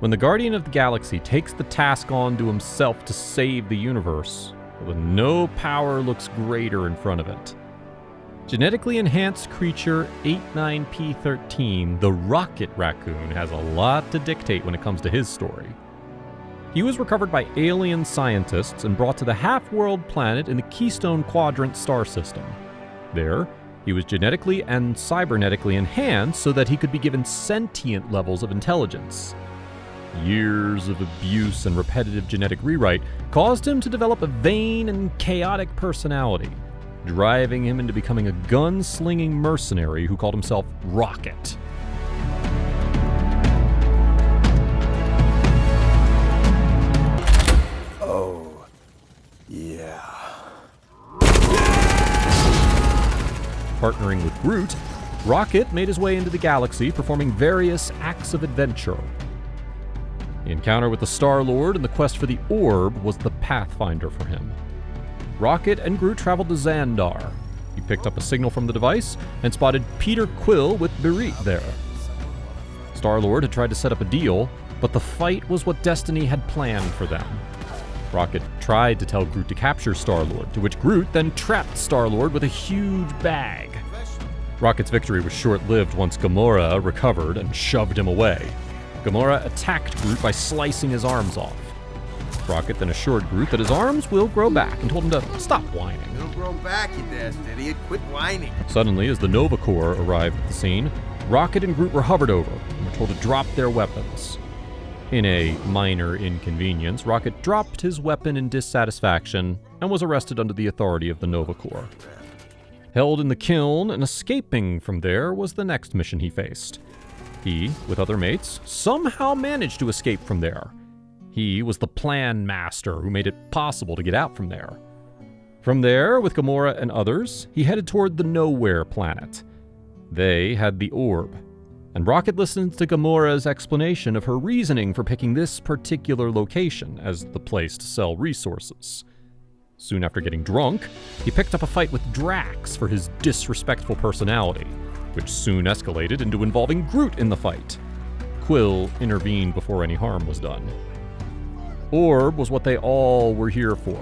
When the Guardian of the Galaxy takes the task onto himself to save the universe, well, then no power looks greater in front of it. Genetically enhanced creature 89P13, the Rocket Raccoon, has a lot to dictate when it comes to his story. He was recovered by alien scientists and brought to the Halfworld planet in the Keystone Quadrant star system. There, he was genetically and cybernetically enhanced so that he could be given sentient levels of intelligence. Years of abuse and repetitive genetic rewrite caused him to develop a vain and chaotic personality, driving him into becoming a gun-slinging mercenary who called himself Rocket. Oh, yeah. Partnering with Groot, Rocket made his way into the galaxy, performing various acts of adventure. The encounter with the Star-Lord and the quest for the orb was the pathfinder for him. Rocket and Groot traveled to Xandar. He picked up a signal from the device and spotted Peter Quill with Berit there. Star-Lord had tried to set up a deal, but the fight was what destiny had planned for them. Rocket tried to tell Groot to capture Star-Lord, to which Groot then trapped Star-Lord with a huge bag. Rocket's victory was short-lived once Gamora recovered and shoved him away. Gamora attacked Groot by slicing his arms off. Rocket then assured Groot that his arms will grow back and told him to stop whining. It'll grow back, you dashed idiot. Quit whining. Suddenly, as the Nova Corps arrived at the scene, Rocket and Groot were hovered over and were told to drop their weapons. In a minor inconvenience, Rocket dropped his weapon in dissatisfaction and was arrested under the authority of the Nova Corps. Held in the kiln and escaping from there was the next mission he faced. He, with other mates, somehow managed to escape from there. He was the plan master who made it possible to get out from there. From there, with Gamora and others, he headed toward the Nowhere planet. They had the orb, and Rocket listened to Gamora's explanation of her reasoning for picking this particular location as the place to sell resources. Soon after getting drunk, he picked up a fight with Drax for his disrespectful personality, which soon escalated into involving Groot in the fight. Quill intervened before any harm was done. Orb was what they all were here for.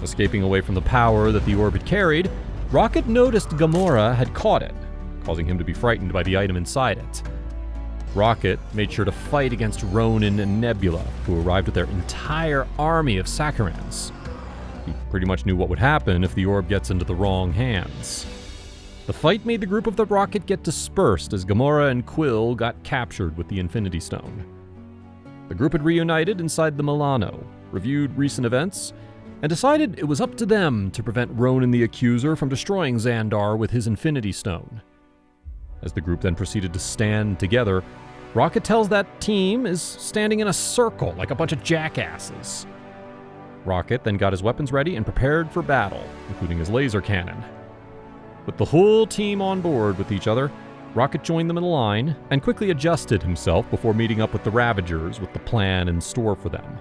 Escaping away from the power that the orb had carried, Rocket noticed Gamora had caught it, causing him to be frightened by the item inside it. Rocket made sure to fight against Ronan and Nebula, who arrived with their entire army of Sakurans. He pretty much knew what would happen if the orb gets into the wrong hands. The fight made the group of the Rocket get dispersed as Gamora and Quill got captured with the Infinity Stone. The group had reunited inside the Milano, reviewed recent events, and decided it was up to them to prevent Ronan the Accuser from destroying Xandar with his Infinity Stone. As the group then proceeded to stand together, Rocket tells that team is standing in a circle like a bunch of jackasses. Rocket then got his weapons ready and prepared for battle, including his laser cannon. With the whole team on board with each other, Rocket joined them in a line and quickly adjusted himself before meeting up with the Ravagers with the plan in store for them.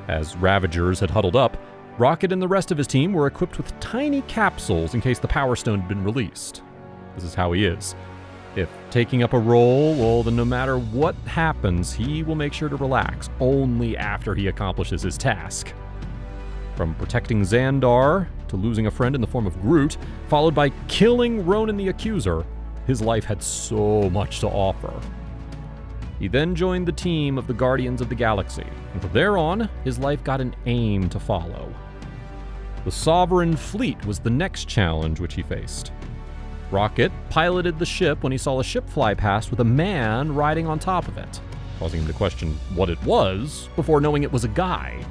As Ravagers had huddled up, Rocket and the rest of his team were equipped with tiny capsules in case the Power Stone had been released. This is how he is. If taking up a role, well, then no matter what happens, he will make sure to relax only after he accomplishes his task. From protecting Xandar to losing a friend in the form of Groot, followed by killing Ronan the Accuser, his life had so much to offer. He then joined the team of the Guardians of the Galaxy, and from there on, his life got an aim to follow. The Sovereign Fleet was the next challenge which he faced. Rocket piloted the ship when he saw a ship fly past with a man riding on top of it, causing him to question what it was before knowing it was a guy.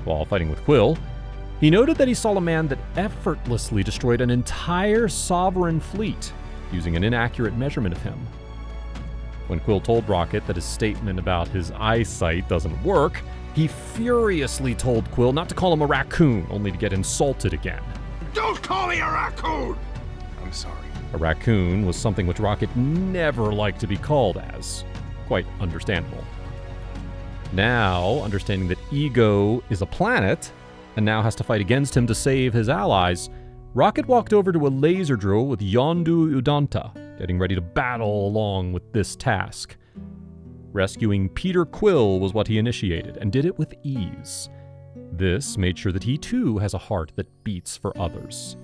While fighting with Quill, he noted that he saw a man that effortlessly destroyed an entire Sovereign Fleet, using an inaccurate measurement of him. When Quill told Rocket that his statement about his eyesight doesn't work, he furiously told Quill not to call him a raccoon, only to get insulted again. Don't call me a raccoon! I'm sorry. A raccoon was something which Rocket never liked to be called as. Quite understandable. Now, understanding that Ego is a planet, and now has to fight against him to save his allies, Rocket walked over to a laser drill with Yondu Udanta, getting ready to battle along with this task. Rescuing Peter Quill was what he initiated, and did it with ease. This made sure that he too has a heart that beats for others.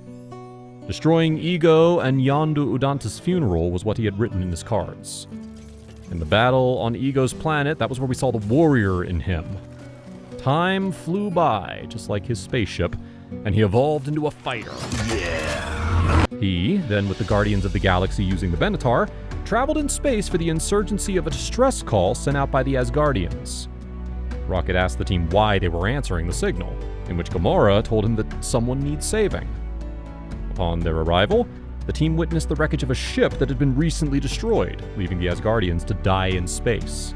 Destroying Ego and Yondu Udanta's funeral was what he had written in his cards. In the battle on Ego's planet, that was where we saw the warrior in him. Time flew by, just like his spaceship, and he evolved into a fighter. Yeah. He, then with the Guardians of the Galaxy using the Benatar, traveled in space for the insurgency of a distress call sent out by the Asgardians. Rocket asked the team why they were answering the signal, in which Gamora told him that someone needs saving. Upon their arrival, the team witnessed the wreckage of a ship that had been recently destroyed, leaving the Asgardians to die in space.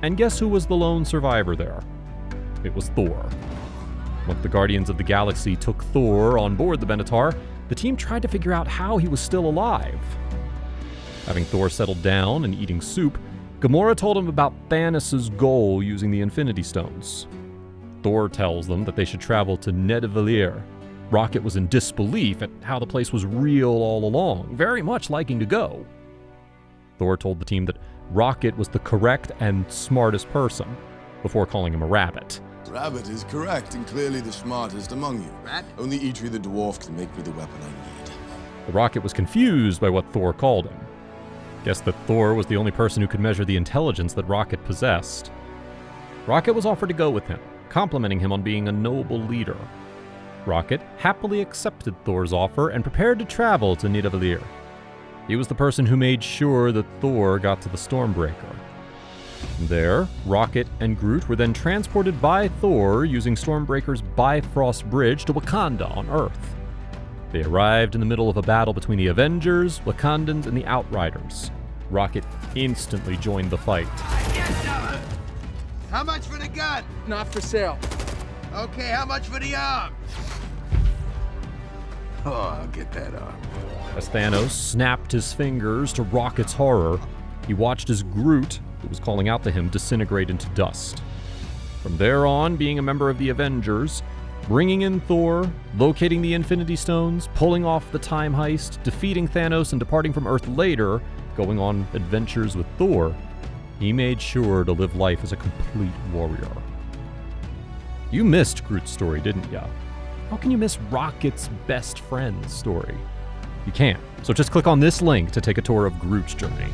And guess who was the lone survivor there? It was Thor. Once the Guardians of the Galaxy took Thor on board the Benatar, the team tried to figure out how he was still alive. Having Thor settled down and eating soup, Gamora told him about Thanos' goal using the Infinity Stones. Thor tells them that they should travel to Nidavellir. Rocket was in disbelief at how the place was real all along, very much liking to go. Thor told the team that Rocket was the correct and smartest person, before calling him a rabbit. Rabbit is correct and clearly the smartest among you. Rat? Only Eitri the dwarf can make me the weapon I need. The Rocket was confused by what Thor called him. Guessed that Thor was the only person who could measure the intelligence that Rocket possessed. Rocket was offered to go with him, complimenting him on being a noble leader. Rocket happily accepted Thor's offer and prepared to travel to Nidavellir. He was the person who made sure that Thor got to the Stormbreaker. There, Rocket and Groot were then transported by Thor using Stormbreaker's Bifrost Bridge to Wakanda on Earth. They arrived in the middle of a battle between the Avengers, Wakandans, and the Outriders. Rocket instantly joined the fight. How much for the gun? Not for sale. Okay, how much for the arm? Oh, I'll get that arm. As Thanos snapped his fingers to Rocket's horror, he watched as Groot, who was calling out to him, disintegrate into dust. From there on, being a member of the Avengers, bringing in Thor, locating the Infinity Stones, pulling off the time heist, defeating Thanos, and departing from Earth later, going on adventures with Thor, he made sure to live life as a complete warrior. You missed Groot's story, didn't ya? How can you miss Rocket's best friend's story? You can't. So just click on this link to take a tour of Groot's journey.